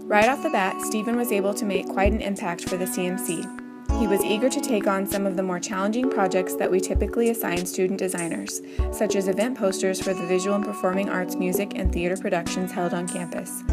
Right off the bat, Stephen was able to make quite an impact for the CMC. He was eager to take on some of the more challenging projects that we typically assign student designers, such as event posters for the visual and performing arts music and theater productions held on campus.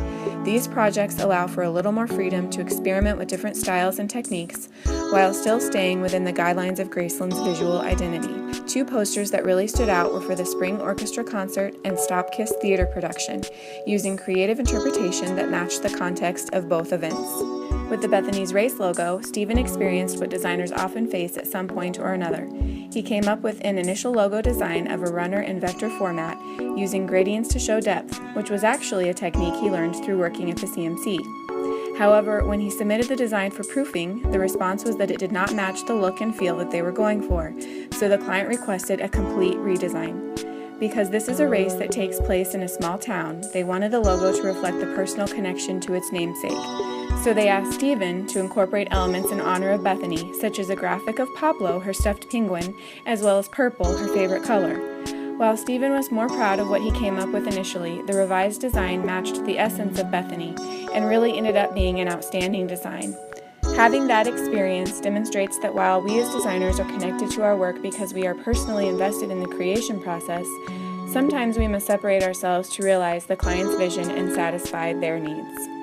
These projects allow for a little more freedom to experiment with different styles and techniques, while still staying within the guidelines of Graceland's visual identity. Two posters that really stood out were for the Spring Orchestra Concert and Stop Kiss Theater production, using creative interpretation that matched the context of both events. With the Bethany's Race logo, Stephen experienced what designers often face at some point or another. He came up with an initial logo design of a runner in vector format, using gradients to show depth, which was actually a technique he learned through working at the CMC. However, when he submitted the design for proofing, the response was that it did not match the look and feel that they were going for, so the client requested a complete redesign. Because this is a race that takes place in a small town, they wanted the logo to reflect the personal connection to its namesake. So they asked Stephen to incorporate elements in honor of Bethany, such as a graphic of Pablo, her stuffed penguin, as well as purple, her favorite color. While Stephen was more proud of what he came up with initially, the revised design matched the essence of Bethany and really ended up being an outstanding design. Having that experience demonstrates that while we as designers are connected to our work because we are personally invested in the creation process, sometimes we must separate ourselves to realize the client's vision and satisfy their needs.